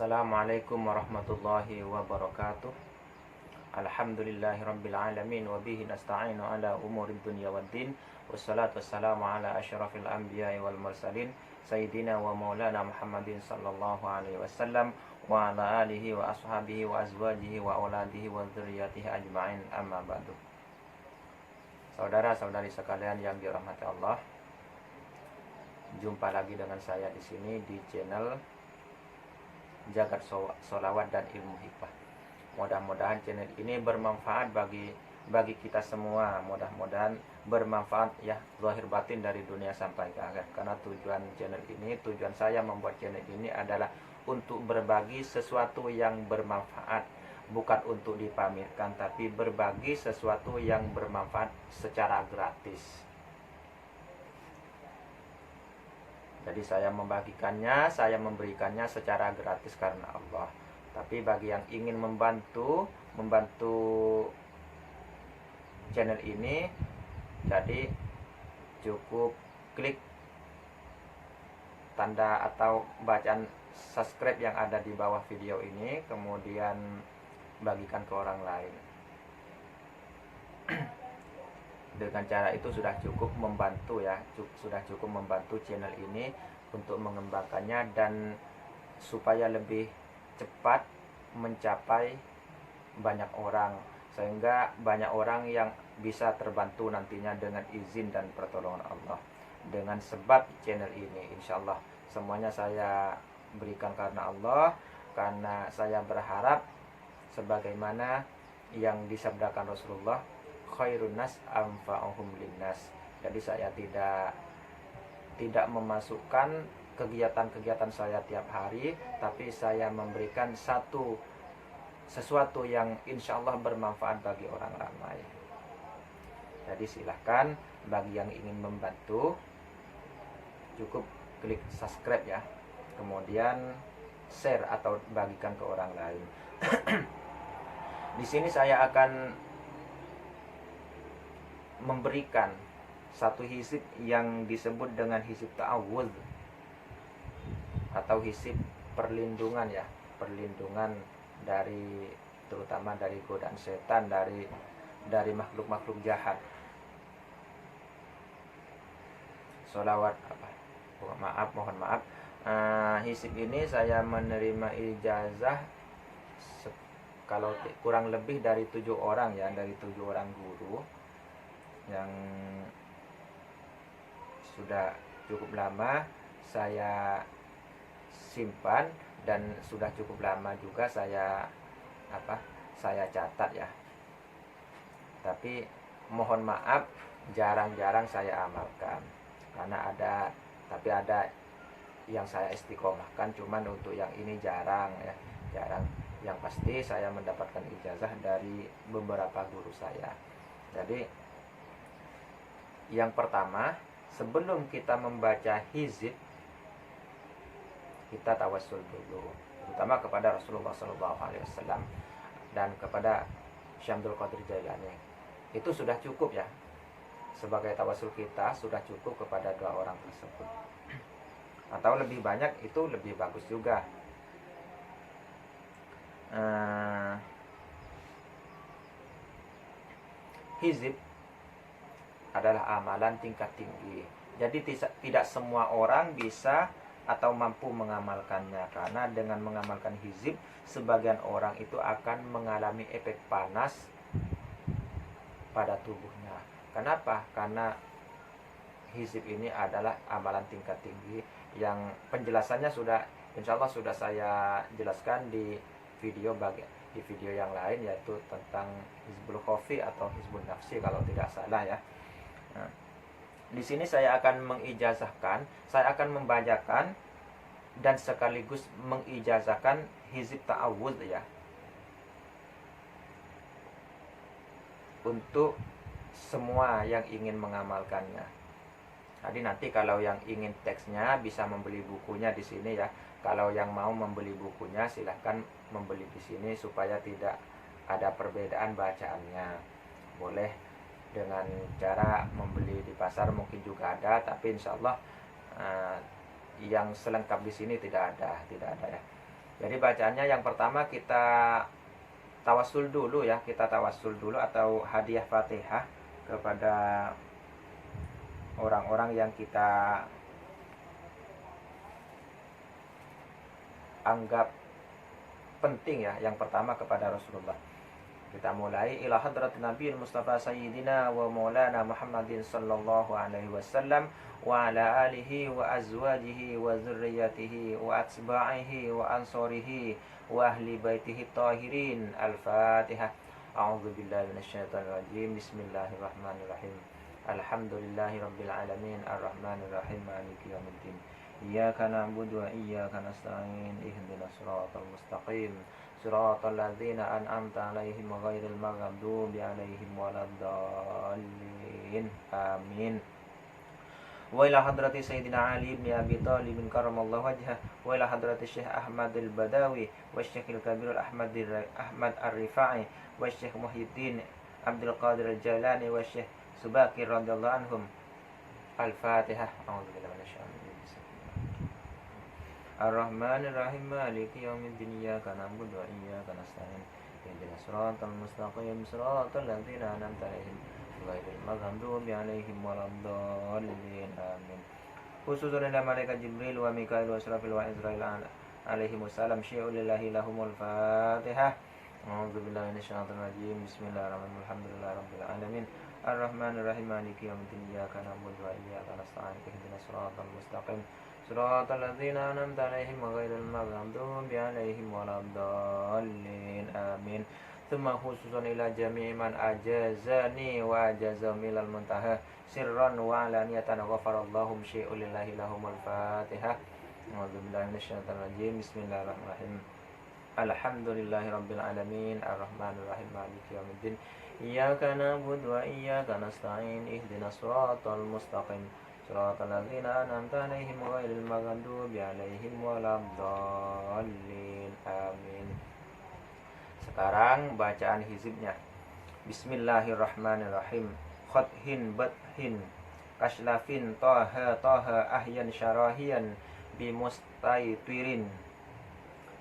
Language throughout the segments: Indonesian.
Assalamualaikum warahmatullahi wabarakatuh. Alhamdulillahirabbil alamin wa bihi nasta'inu ala umurid dunya waddin. Wassalatu wassalamu ala asyrafil anbiya'i wal mursalin sayyidina wa maulana Muhammadin sallallahu alaihi wasallam wa ala alihi wa ashabihi wa azwajihi wa auladihi wa dzurriyyatihi ajma'in, amma ba'du. Saudara-saudari sekalian yang dirahmati Allah, jumpa lagi dengan saya di sini di channel Jagat Sholawat dan Ilmu Hikmah. Mudah-mudahan channel ini bermanfaat bagi kita semua. Mudah-mudahan bermanfaat ya, zahir batin dari dunia sampai ke akhir. Karena tujuan saya membuat channel ini adalah untuk berbagi sesuatu yang bermanfaat, bukan untuk dipamerkan, tapi berbagi sesuatu yang bermanfaat secara gratis. Jadi saya membagikannya, saya memberikannya secara gratis karena Allah. Tapi bagi yang ingin membantu channel ini, jadi cukup klik tanda atau bacaan subscribe yang ada di bawah video ini, kemudian bagikan ke orang lain. Dengan cara itu sudah cukup membantu ya, sudah cukup membantu channel ini untuk mengembangkannya dan supaya lebih cepat mencapai banyak orang, sehingga banyak orang yang bisa terbantu nantinya dengan izin dan pertolongan Allah. Dengan sebab channel ini, insya Allah semuanya saya berikan karena Allah, karena saya berharap sebagaimana yang disabdakan Rasulullah, khairun nas anfa'uhum linnas. Jadi saya tidak memasukkan kegiatan-kegiatan saya tiap hari, tapi saya memberikan sesuatu yang insya Allah bermanfaat bagi orang ramai. Jadi silahkan bagi yang ingin membantu, cukup klik subscribe ya, kemudian share atau bagikan ke orang lain. Di sini saya akan memberikan satu hizib yang disebut dengan hizib ta'awudz atau hizib perlindungan ya, perlindungan dari, terutama dari godaan setan, dari makhluk-makhluk jahat. Sholawat mohon maaf. Hizib ini saya menerima ijazah kalau kurang lebih dari 7 orang ya, dari 7 orang guru yang sudah cukup lama saya simpan dan sudah cukup lama juga saya catat ya. Tapi mohon maaf jarang-jarang saya amalkan karena ada yang saya istiqomahkan, cuman untuk yang ini jarang. Yang pasti saya mendapatkan ijazah dari beberapa guru saya. Jadi yang pertama, sebelum kita membaca hizib, kita tawassul dulu, terutama kepada Rasulullah SAW dan kepada Syekh Abdul Qadir Jailani. Itu sudah cukup ya, sebagai tawassul kita sudah cukup kepada 2 orang tersebut. Atau lebih banyak itu lebih bagus juga. Hizib adalah amalan tingkat tinggi. Jadi tidak semua orang bisa atau mampu mengamalkannya, karena dengan mengamalkan hizib sebagian orang itu akan mengalami efek panas pada tubuhnya. Kenapa? Karena hizib ini adalah amalan tingkat tinggi yang penjelasannya insya Allah sudah saya jelaskan di video yang lain, yaitu tentang hizbul khofi atau hizbun nafsi kalau tidak salah ya. Nah, di sini saya akan mengijazahkan, saya akan membacakan dan sekaligus mengijazahkan hizib ta'awudz ya, untuk semua yang ingin mengamalkannya. Jadi nanti kalau yang ingin teksnya bisa membeli bukunya di sini ya. Kalau yang mau membeli bukunya silahkan membeli di sini supaya tidak ada perbedaan bacaannya. Boleh dengan cara membeli di pasar, mungkin juga ada, tapi insya Allah yang selengkap di sini tidak ada ya. Jadi bacaannya yang pertama kita tawasul dulu ya, kita tawasul dulu atau hadiah Fatihah kepada orang-orang yang kita anggap penting ya. Yang pertama kepada Rasulullah. Kita mulai ila hadratin Nabi Mustafa Sayyidina wa Maulana Muhammadin sallallahu alaihi wasallam wa ala alihi wa azwajihi wa zurriyatihi wa atba'ihi wa ansorihi wa ahli baitihi tahirin. Al-Fatihah. A'udzu billahi minasyaitonir rajim. Bismillahirrahmanirrahim. Alhamdulillahi rabbil alamin arrahmanir rahim maliki yaumiddin. Iyyaka na'budu wa iyyaka nasta'in ihdinas siratal mustaqim siratal ladzina an'amta 'alaihim ghairil maghdubi 'alaihim waladdallin. Amin. Wa ila hadrati Sayyidina Ali bin Abi Thalib karramallahu wajhah wa ila hadrati Syekh Ahmad al-Badawi wa Syekhil Kabir Ahmad Ar-Rifai wa Syekh Muhyiddin Abdul Qadir al-Jailani wa Syekh Subakir radhiyallahu anhum. Al-Fatihah. A'udzu billahi minasyaitonir rajim. Ar-Rahmanir Rahim Maliki yaumiddin. Iyyaka na'budu wa iyyaka nasta'in ihdinas siratal mustaqim siratal ladzina an'amta 'alaihim ghairil maghdubi 'alaihim waladdallin. Amin. Khususun ila malaikat Jibril wa Mikail wa Israfil wa Israil alaihimussalam syai'un lillahi lahumul Fatihah. A'udzu billahi minasyaitonir rajim. Bismillahirrahmanirrahim. Alhamdulillahirabbil alamin. Ar-Rahmanir Rahim Maliki yaumiddin. Iyyaka na'budu wa iyyaka nasta'in ihdinas siratal mustaqim siratal ladzina an'amta 'alaihim ghairil maghdubi 'alaihim waladdallin. Amin. Tsumma khususan ila jami'i man ajazani wa ajazahum ilal muntaha sirran wa alaniyatan ghafarallahum syai'un lillahi lahumul Fatihah. A'udzu billahi minasyaitonir rajim. Bismillahirrahmanirrahim. Alhamdulillahi rabbil alamin arrahmanir rahim maliki yaumiddin. Iyyaka na'budu wa iyyaka nasta'in ihdinas siratal mustaqim siratal ladzina an'amta 'alaihim ghairil maghdubi 'alaihim waladdallin. Amin. Sekarang bacaan hizibnya. Bismillahirrahmanirrahim. Khathin bathin kashlafin taha taha ahyan syarahiyan bimustaitirin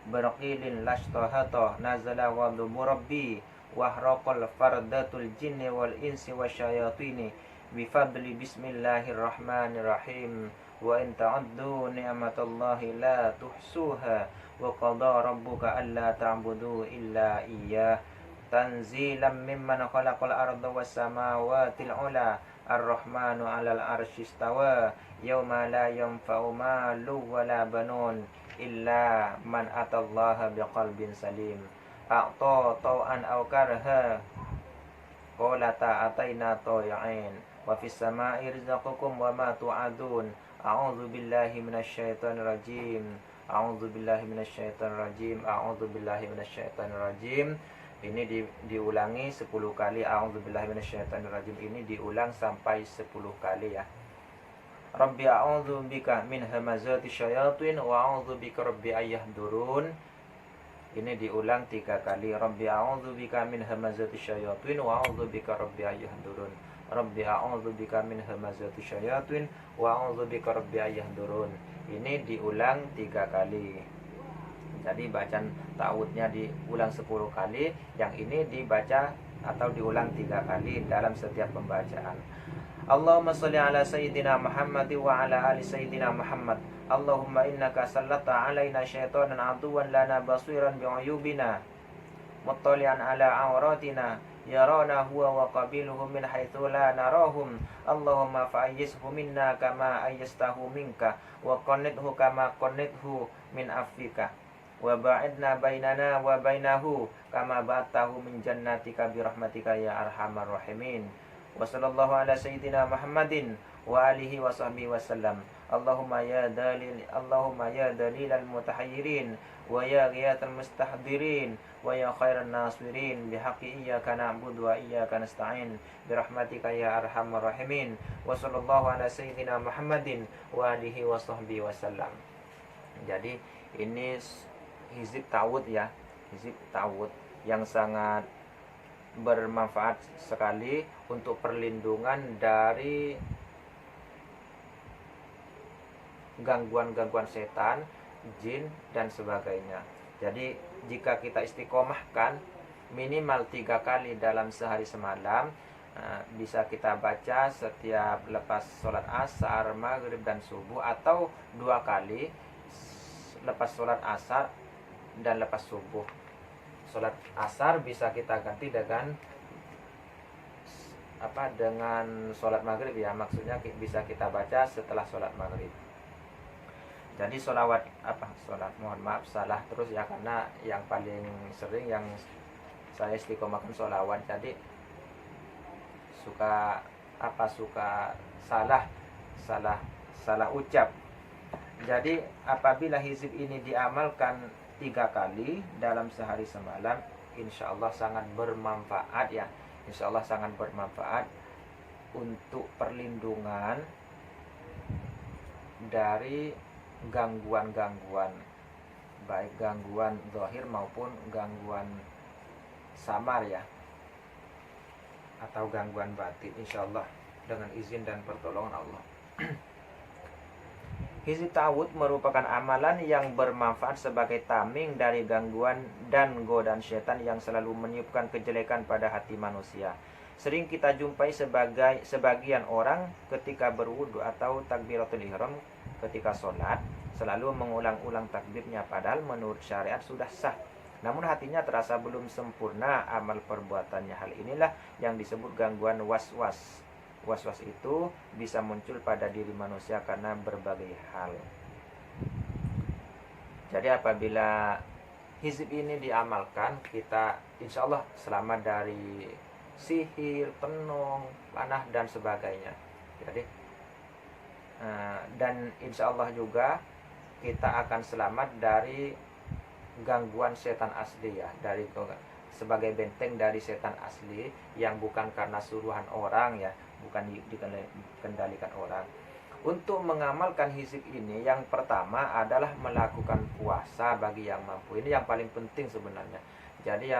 barqilin lashtahata nazala ghadab rabbi wahraqal fardatul jinni wal insi wasyayatini bifadli bismillahirrahmanirrahim. Wa in ta'uddu ni'matallahi la tuhsuha wa qada rabbuka alla ta'budu illa iyyah tanzilan mimman khalaqal arda was samawati al-ula ar-rahmanu 'alal arsy istawa yauma la yanfa'u malun wala banun illa man atallaha biqalbin salim a'ta taw'an aw karha qala ta'ataina tay'in wa fis sama'i rizqukum wa ma tu'adun. A'udzu billahi minasyaitonir rajim. A'udzu billahi minasyaitonir rajim. A'udzu billahi minasyaitonir rajim. Ini diulangi 10 kali. A'udzu billahi minasyaitonir rajim ini diulang sampai 10 kali ya. Rabbi a'udzu bika min hamazati syayatin wa a'udzu bika rabbi ayyahdurun. Ini diulang 3 kali. Rabbi a'udzu bika min hamazati syayatin wa a'udzu bika rabbi ayyahdurun. Rabbi a'udzu bika min hamazati syayatin wa a'udzu bika rabbi ayyahdurun. Ini diulang 3 kali. Jadi bacaan ta'awudnya diulang 10 kali, yang ini dibaca atau diulang 3 kali dalam setiap pembacaan. Allahumma sholli ala sayyidina Muhammad wa ala ali sayyidina Muhammad. Allahumma innaka sallatta alaina syaitanan aduwan lana basiran bi'uyubina muttali'an ala awratina yarana huwa wa qabiluhum min haitsu la narahum. Allahumma fa'ayyizhu minna kama ayyastahu minka wa qannidhu kama qannidhu min afika wa ba'idna bainana wa bainahu kama ba'adtahu min jannatika bi rahmatika ya arhamar rahimin. Wa sallallahu ala sayyidina Muhammadin wa alihi wa sahbihi wasallam. Allahumma ya dalilal mutahayyirin wa ya ghiyatal mustahdirin wa ya khairan nasirin bihaqqi iyyaka na'budu wa iyyaka nasta'in birahmatika ya arhamar rahimin. Wa sallallahu ala sayyidina Muhammadin wa alihi wa sahbihi wasallam. Jadi ini hizib ta'awud ya, hizib ta'awud yang sangat bermanfaat sekali untuk perlindungan dari gangguan-gangguan setan, jin dan sebagainya. Jadi jika kita istiqomahkan minimal 3 kali dalam sehari semalam, bisa kita baca setiap lepas sholat asar, maghrib dan subuh, atau 2 kali lepas sholat asar dan lepas subuh. Sholat asar bisa kita ganti dengan dengan sholat maghrib ya, maksudnya bisa kita baca setelah sholat maghrib. Jadi salah terus ya, karena yang paling sering yang saya istiqomahkan sholawat, jadi suka salah ucap. Jadi apabila hizib ini diamalkan 3 kali dalam sehari semalam, insya Allah sangat bermanfaat ya, insya Allah sangat bermanfaat untuk perlindungan dari gangguan-gangguan, baik gangguan zahir maupun gangguan samar ya, atau gangguan batin, insya Allah dengan izin dan pertolongan Allah. Hizib ta'awudz merupakan amalan yang bermanfaat sebagai tameng dari gangguan dan godaan syaitan yang selalu meniupkan kejelekan pada hati manusia. Sering kita jumpai sebagian orang ketika berwudu atau takbiratul ihram ketika sholat selalu mengulang-ulang takbirnya, padahal menurut syariat sudah sah. Namun hatinya terasa belum sempurna amal perbuatannya. Hal inilah yang disebut gangguan was-was. Was-was itu bisa muncul pada diri manusia karena berbagai hal. Jadi apabila hizib ini diamalkan, kita insya Allah selamat dari sihir, penung, panah dan sebagainya. Jadi dan insya Allah juga kita akan selamat dari gangguan setan asli ya, dari sebagai benteng dari setan asli yang bukan karena suruhan orang ya, bukan dikendalikan orang. Untuk mengamalkan hizib ini, yang pertama adalah melakukan puasa bagi yang mampu. Ini yang paling penting sebenarnya. Jadi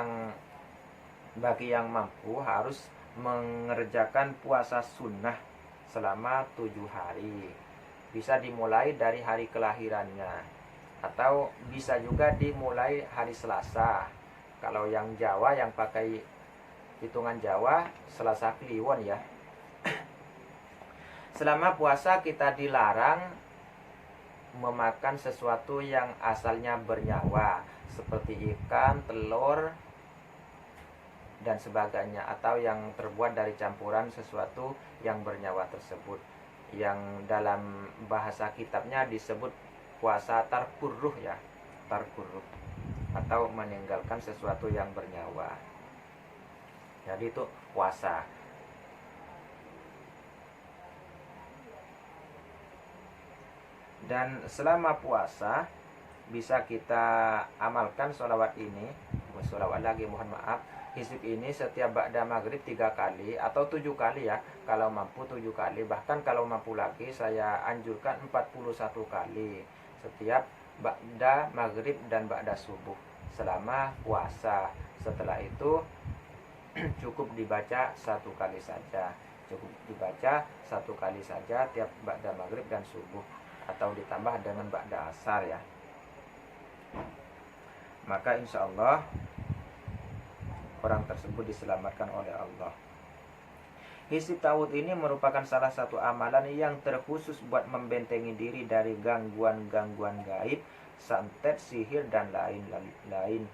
bagi yang mampu harus mengerjakan puasa sunnah selama 7 hari. Bisa dimulai dari hari kelahirannya, atau bisa juga dimulai hari Selasa. Kalau yang Jawa, yang pakai hitungan Jawa, Selasa Kliwon ya. Selama puasa kita dilarang memakan sesuatu yang asalnya bernyawa, seperti ikan, telur, dan sebagainya, atau yang terbuat dari campuran sesuatu yang bernyawa tersebut, yang dalam bahasa kitabnya disebut puasa tarkurruh ya, tarkurruh, atau meninggalkan sesuatu yang bernyawa. Jadi itu puasa. Dan selama puasa bisa kita amalkan sholawat ini, hizib ini setiap ba'da maghrib 3 kali atau 7 kali ya, kalau mampu 7 kali, bahkan kalau mampu lagi saya anjurkan 41 kali setiap ba'da maghrib dan ba'da subuh selama puasa. Setelah itu cukup dibaca 1 kali saja, tiap ba'da maghrib dan subuh, atau ditambah dengan ba'da asar ya. Maka insya Allah orang tersebut diselamatkan oleh Allah. Hizib ta'awudz ini merupakan salah satu amalan yang terkhusus buat membentengi diri dari gangguan-gangguan gaib, santet, sihir, dan lain-lain,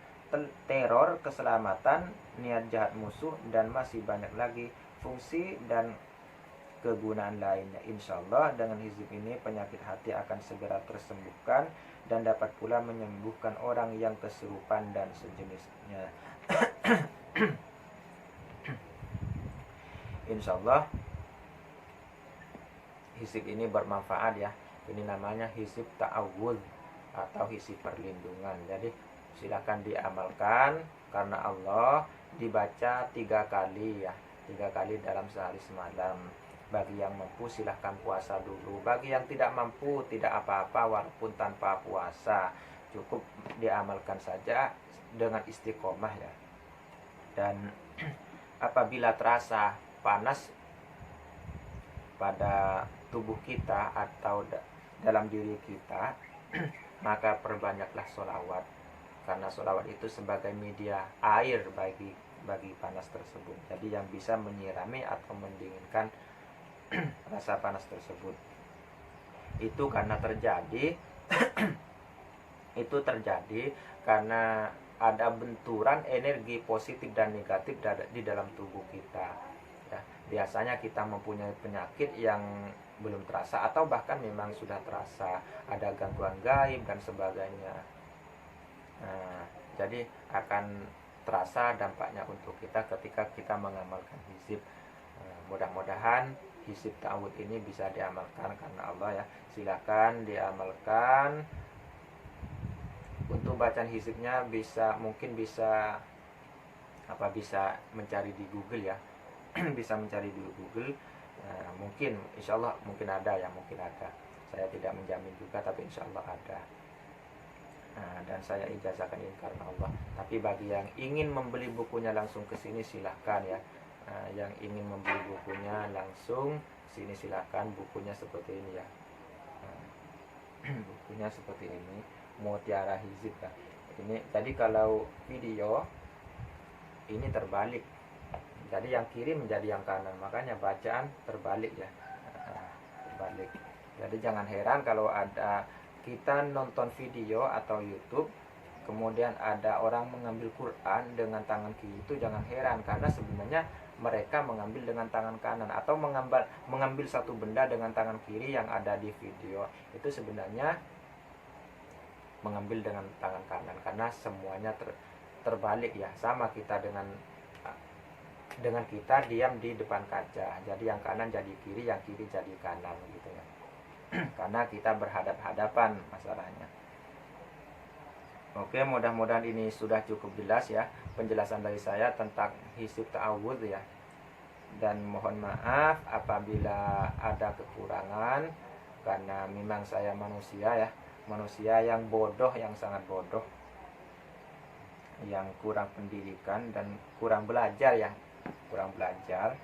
teror, keselamatan, niat jahat musuh, dan masih banyak lagi fungsi dan kegunaan lainnya. Insya Allah dengan hizib ini penyakit hati akan segera tersembuhkan dan dapat pula menyembuhkan orang yang kesurupan dan sejenisnya. Insya Allah hizib ini bermanfaat ya. Ini namanya hizib ta'awudz atau hizib perlindungan. Jadi silakan diamalkan karena Allah, dibaca 3 kali ya, 3 kali dalam sehari semalam. Bagi yang mampu silahkan puasa dulu. Bagi yang tidak mampu tidak apa-apa walaupun tanpa puasa, cukup diamalkan saja dengan istiqomah ya. Dan apabila terasa panas pada tubuh kita atau dalam diri kita, maka perbanyaklah sholawat. karena sholawat itu sebagai media air bagi panas tersebut. Jadi yang bisa menyirami atau mendinginkan rasa panas tersebut. Itu karena terjadi itu terjadi karena ada benturan energi positif dan negatif di dalam tubuh kita. Ya, biasanya kita mempunyai penyakit yang belum terasa atau bahkan memang sudah terasa, ada gangguan gaib dan sebagainya. Nah, jadi akan terasa dampaknya untuk kita ketika kita mengamalkan hizib. Mudah-mudahan hizib ta'awud ini bisa diamalkan karena Allah ya. Silakan diamalkan. Untuk bacaan hizibnya mungkin bisa mencari di Google ya. Bisa mencari di Google. Mungkin insya Allah mungkin ada. Saya tidak menjamin juga, tapi insya Allah ada. Dan saya ijazahkan ini karena Allah. Tapi bagi yang ingin membeli bukunya langsung ke sini silahkan ya. Yang ingin membeli bukunya langsung sini silahkan. Bukunya seperti ini ya. Bukunya seperti ini, Mutiara Hizib kan. Ini jadi kalau video ini terbalik. Jadi yang kiri menjadi yang kanan, makanya bacaan terbalik ya. Terbalik. Jadi jangan heran kalau ada kita nonton video atau YouTube, kemudian ada orang mengambil Quran dengan tangan kiri, itu jangan heran karena sebenarnya mereka mengambil dengan tangan kanan, atau mengambil satu benda dengan tangan kiri yang ada di video itu sebenarnya mengambil dengan tangan kanan karena semuanya terbalik ya. Sama kita dengan kita diam di depan kaca, jadi yang kanan jadi kiri, yang kiri jadi kanan gitu ya. Karena kita berhadap-hadapan masalahnya. Oke, mudah-mudahan ini sudah cukup jelas ya penjelasan dari saya tentang hizib ta'awudz ya. Dan mohon maaf apabila ada kekurangan, karena memang saya manusia ya, manusia yang bodoh, yang sangat bodoh, yang kurang pendidikan dan kurang belajar ya, kurang belajar.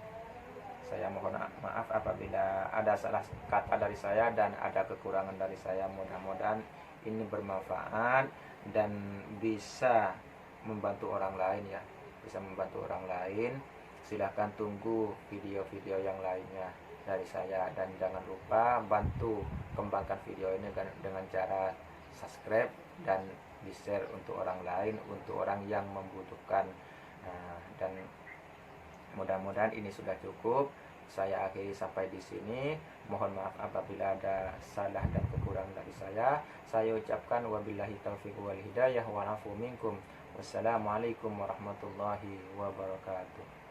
Saya mohon maaf apabila ada salah kata dari saya dan ada kekurangan dari saya. Mudah-mudahan ini bermanfaat dan bisa membantu orang lain ya, bisa membantu orang lain. Silahkan tunggu video-video yang lainnya dari saya, dan jangan lupa bantu kembangkan video ini dengan cara subscribe dan di-share untuk orang lain, untuk orang yang membutuhkan. Dan mudah-mudahan ini sudah cukup. Saya akhiri sampai di sini. Mohon maaf apabila ada salah dan kekurangan dari saya. Saya ucapkan wabillahi taufiq wal hidayah wa afu minkum. Wassalamualaikum warahmatullahi wabarakatuh.